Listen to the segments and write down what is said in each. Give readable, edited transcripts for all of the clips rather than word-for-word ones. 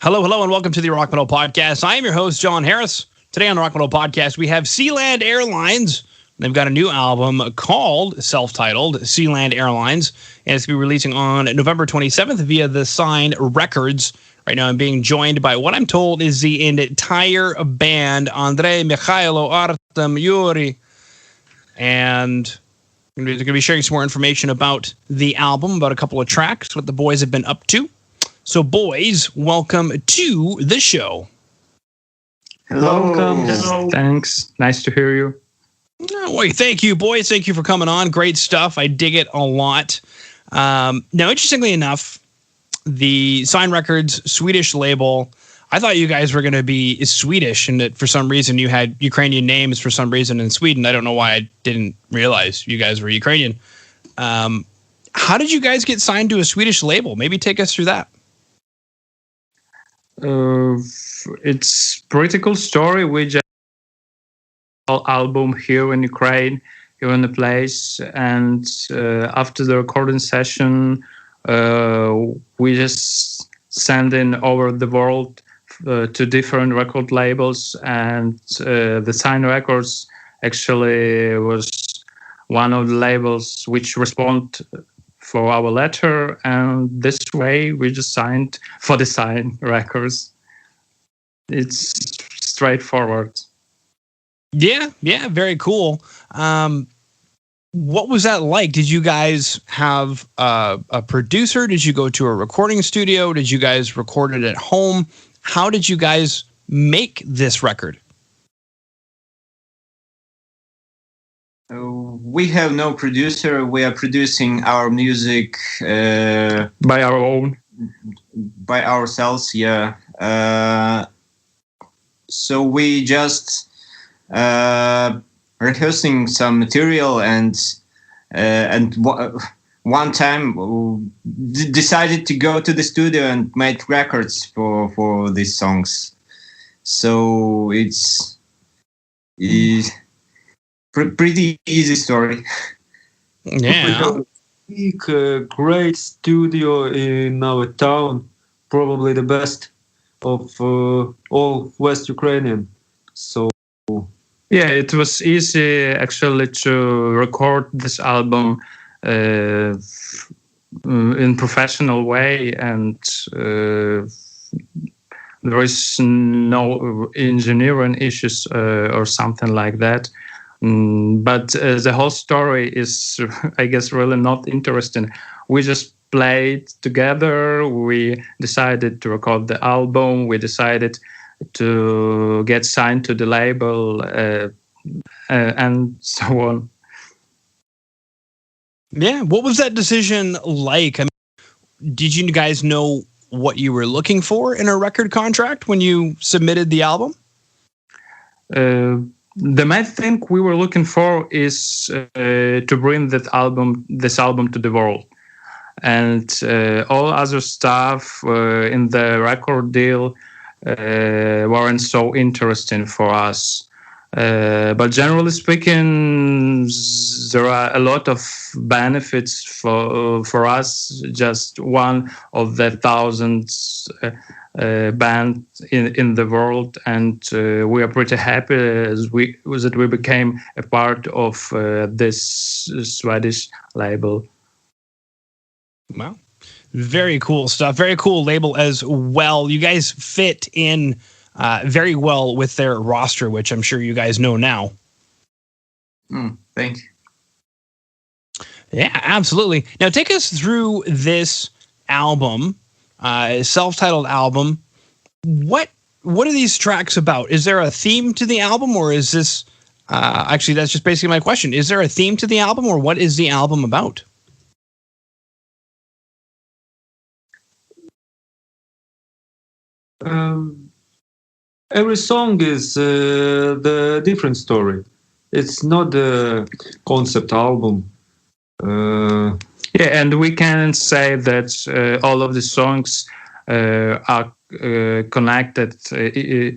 Hello, hello, and welcome to the Rock Metal Podcast. I am your host, John Harris. Today on the Rock Metal Podcast, we have Sealand Airlines. They've got a new album called, self-titled, Sealand Airlines, and it's going to be releasing on November 27th via the Sign Records. Right now, I'm being joined by what I'm told is the entire band, Andrei, Mikhailo, Artem, Yuri, and we're going to be sharing some more information about the album, about a couple of tracks, what the boys have been up to. So, boys, welcome to the show. Hello. Welcome. Hello. Thanks. Nice to hear you. Oh, thank you, boys. Thank you for coming on. Great stuff. I dig it a lot. Now, interestingly enough, the Sign Records Swedish label, I thought you guys were going to be Swedish, and that for some reason you had Ukrainian names for some reason in Sweden. I don't know why I didn't realize you guys were Ukrainian. How did you guys get signed to a Swedish label? Maybe take us through that. It's pretty cool story. We just album here in Ukraine, here in the place, and after the recording session, we just send in over the world to different record labels, and the Sign Records actually was one of the labels which respond for our letter, and this way we just signed for the Sign Records. It's straightforward. Yeah, very cool. What was that like? Did you guys have a producer? Did you go to a recording studio? Did you guys record it at home? How did you guys make this record? We have no producer. We are producing our music By our own. by ourselves. Yeah. So we just rehearsing some material, and one time decided to go to the studio and make records for these songs. So it's pretty easy story. Yeah. We have a big, great studio in our town, probably the best of all West Ukrainian. So Yeah, it was easy actually to record this album in professional way, and there is no engineering issues or something like that. But the whole story is, I guess, really not interesting. We just played together. We decided to record the album. We decided to get signed to the label, and so on. Yeah. What was that decision like? I mean, did you guys know what you were looking for in a record contract when you submitted the album? The main thing we were looking for is to bring this album to the world, and all other stuff in the record deal weren't so interesting for us. But generally speaking, there are a lot of benefits for us. Just one of the thousands band in the world, and we are pretty happy that we became a part of this Swedish label. Wow. Very cool stuff. Very cool label as well. You guys fit in very well with their roster, which I'm sure you guys know now. Thank you. Yeah, absolutely. Now take us through this album, self-titled album. What are these tracks about? Is there a theme to the album, or is this actually, that's just basically my question. Is there a theme to the album, or what is the album about? every song is the different story. It's not a concept album. Yeah, and we can say that all of the songs are connected.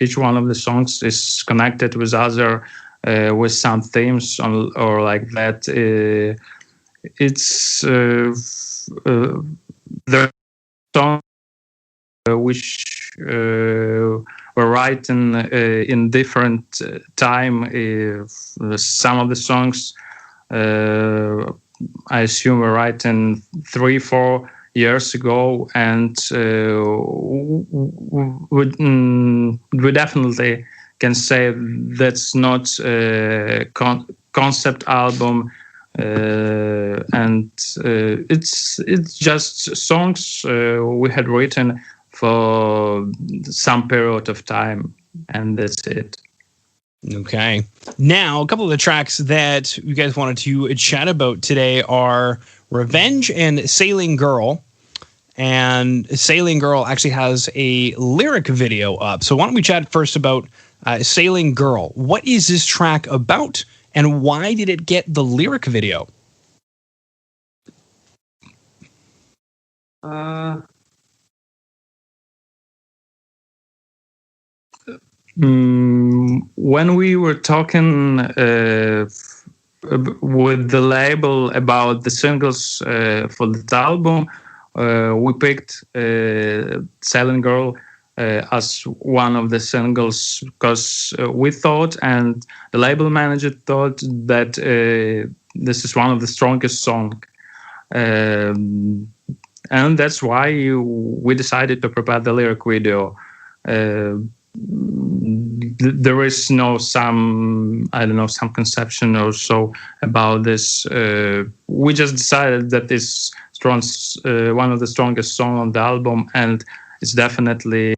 Each one of the songs is connected with other, with some themes or like that. It's the song which were written in different time. Some of the songs, I assume, were written 3-4 years ago, and we definitely can say that's not a concept album, and it's just songs we had written for some period of time, and that's it. Okay. Now, a couple of the tracks that you guys wanted to chat about today are Revenge and Sailing Girl. And Sailing Girl actually has a lyric video up. So why don't we chat first about Sailing Girl? What is this track about, and why did it get the lyric video? When we were talking with the label about the singles for the album, we picked Sealand Girl as one of the singles because we thought, and the label manager thought, that this is one of the strongest songs. And that's why we decided to prepare the lyric video. There is some conception or so about this. We just decided that this strong, one of the strongest songs on the album, and it's definitely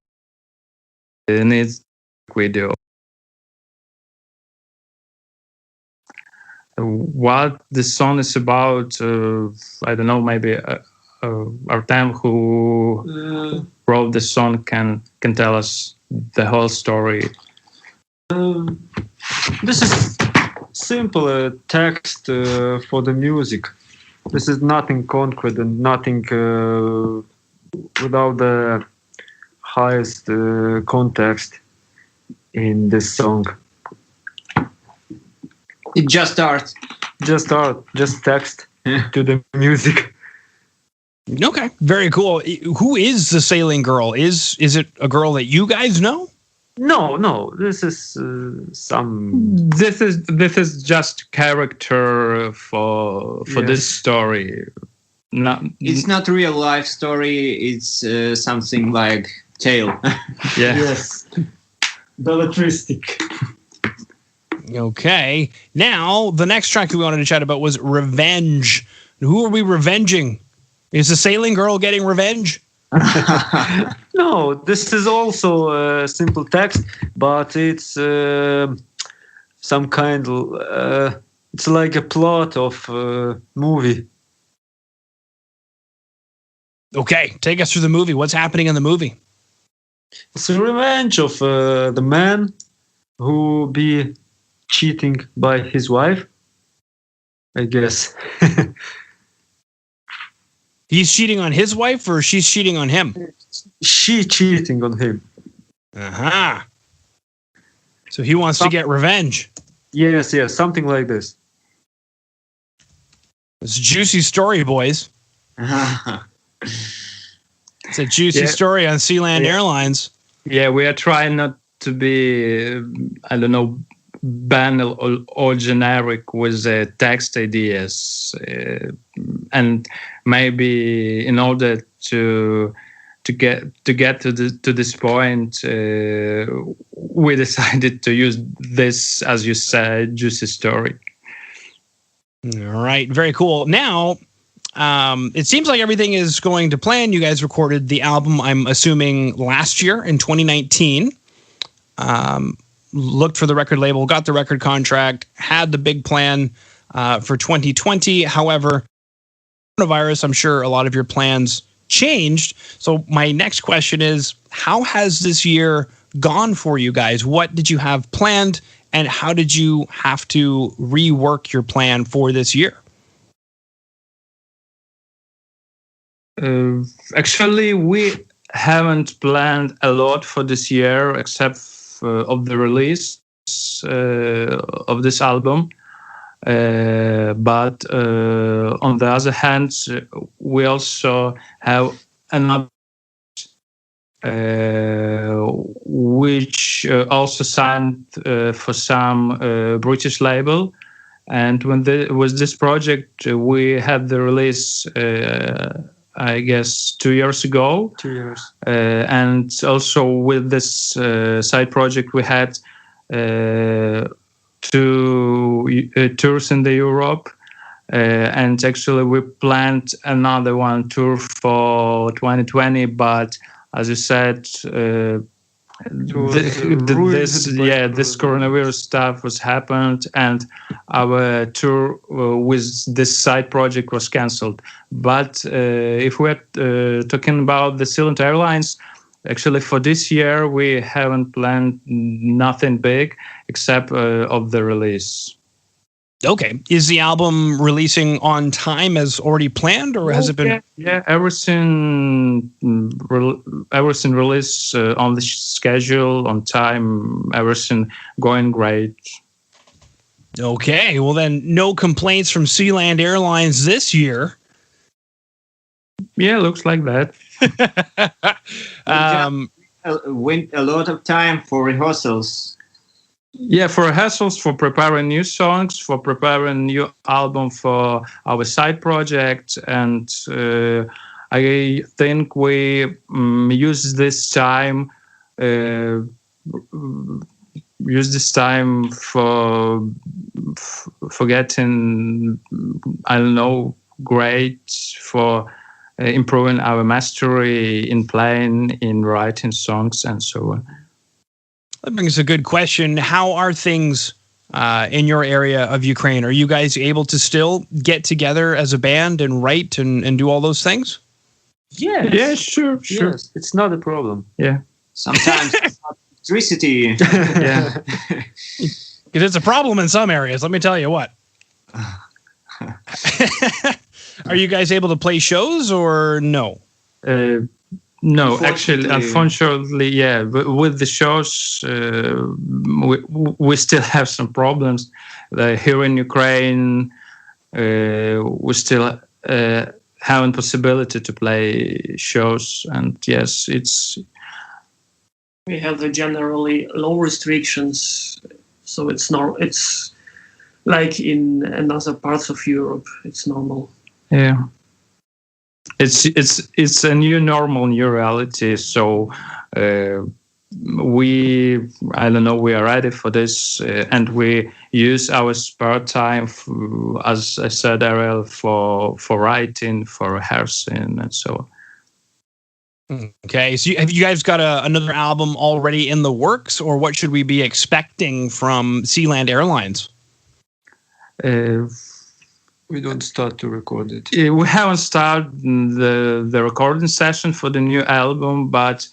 needs a video. What the song is about, I don't know. Maybe Artem, who wrote the song, can tell us the whole story. This is simple text for the music. This is nothing concrete and nothing without the highest context in this song. It just art. Just text to the music. Okay, very cool. Who is the Sailing Girl? Is it a girl that you guys know? No. This is some. This is just character for this story. It's not a real life story. It's something like tale. Yeah. Yes. Belletristic. Okay. Now, the next track we wanted to chat about was Revenge. Who are we revenging? Is the Sailing Girl getting revenge? No, this is also a simple text, but it's some kind of it's like a plot of a movie. Okay, take us through the movie. What's happening in the movie? It's a revenge of the man who be cheating by his wife, I guess. He's cheating on his wife, or she's cheating on him? She cheating on him. Aha. So he wants to get revenge. Yes, something like this. It's a juicy story, boys. It's a juicy story on Sealand Airlines. Yeah, we are trying not to be, banal or generic with text ideas, and maybe in order to get to this point, we decided to use this, as you said, juicy story. All right, very cool. Now, it seems like everything is going to plan. You guys recorded the album, I'm assuming, last year in 2019. Looked for the record label, got the record contract, had the big plan for 2020. However, coronavirus, I'm sure a lot of your plans changed. So my next question is, how has this year gone for you guys? What did you have planned, and how did you have to rework your plan for this year? Actually, we haven't planned a lot for this year, except of the release of this album. But on the other hand, we also have another which also signed for some British label. And with this project, we had the release, I guess, 2 years ago. 2 years. And also with this side project, we had 2 tours in the Europe. And actually, we planned another one tour for 2020, but as you said, this coronavirus stuff was happened, and our tour with this side project was cancelled. But if we're talking about the Sealand Airlines, actually for this year we haven't planned nothing big except of the release. Okay. Is the album releasing on time as already planned, or has it been? Yeah, everything released on the schedule, on time, everything going great. Okay. Well, then no complaints from Sealand Airlines this year. Yeah, looks like that. Went a lot of time for rehearsals. Yeah, for rehearsals, for preparing new songs, for preparing new album for our side project, and I think we use this time for getting, I don't know, great, for improving our mastery in playing, in writing songs, and so on. That brings a good question. How are things in your area of Ukraine? Are you guys able to still get together as a band and write and do all those things? Yes. Yeah, sure. Yes, it's not a problem. Yeah. Sometimes it's not electricity. Yeah. Because it's a problem in some areas, let me tell you what. Are you guys able to play shows or no? No, actually, unfortunately, yeah. With the shows, we still have some problems. Here in Ukraine, we still haven't possibility to play shows, and yes, we have generally low restrictions, so it's like in another parts of Europe. It's normal. Yeah. It's a new normal, new reality. So we are ready for this, and we use our spare time, as I said earlier, for writing, for rehearsing, and so on. Okay, so have you guys got another album already in the works, or what should we be expecting from Sealand Airlines? We don't start to record it. We haven't started the recording session for the new album, but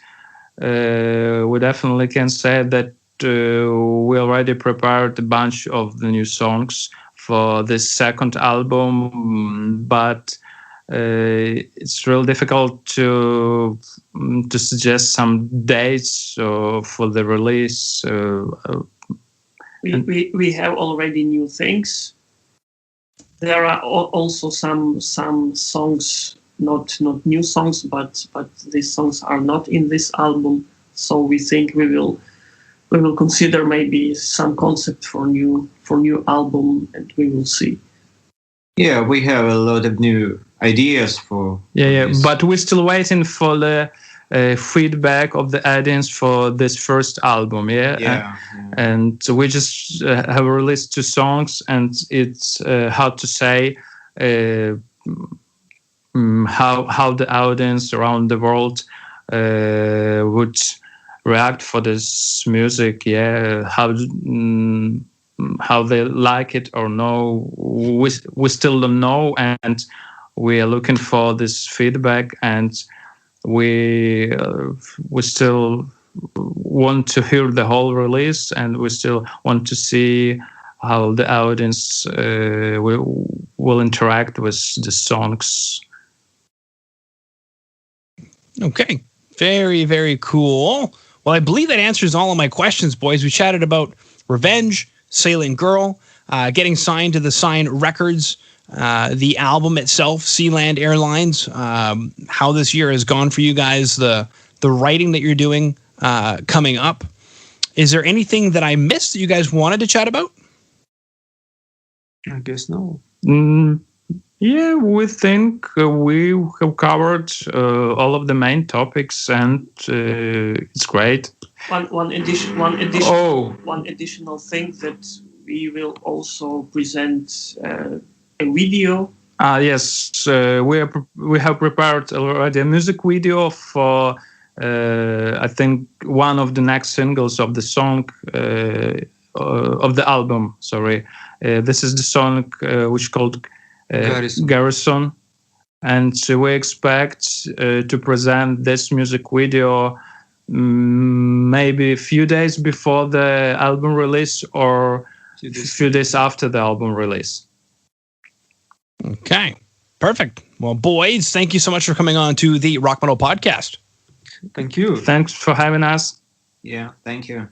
we definitely can say that we already prepared a bunch of the new songs for this second album, but it's real difficult to suggest some dates for the release. We have already new things. There are also some songs, not new songs, but these songs are not in this album. So we think we will consider maybe some concept for new album, and we will see. Yeah, we have a lot of new ideas for. Yeah, but we're still waiting for the feedback of the audience for this first album. Yeah. And we just have released 2 songs, and it's how to say how the audience around the world would react for this music. Yeah, how they like it or no, we still don't know, and we are looking for this feedback, and we still want to hear the whole release, and we still want to see how the audience will interact with the songs. Okay, very, very cool. Well, I believe that answers all of my questions, boys. We chatted about Revenge, Sailing Girl, getting signed to the Sign Records, the album itself, Sealand Airlines, how this year has gone for you guys, the the writing that you're doing coming up. Is there anything that I missed that you guys wanted to chat about? I guess no. Yeah, we think we have covered all of the main topics, and it's great. One additional thing that we will also present a video. Yes, we have prepared already a music video for I think one of the next singles of the song of the album. Sorry, this is the song which called Garrison, and we expect to present this music video maybe a few days before the album release or a few days after the album release. Okay, perfect. Well, boys, thank you so much for coming on to the Rock Metal Podcast. Thank you. Thanks for having us. Yeah, thank you.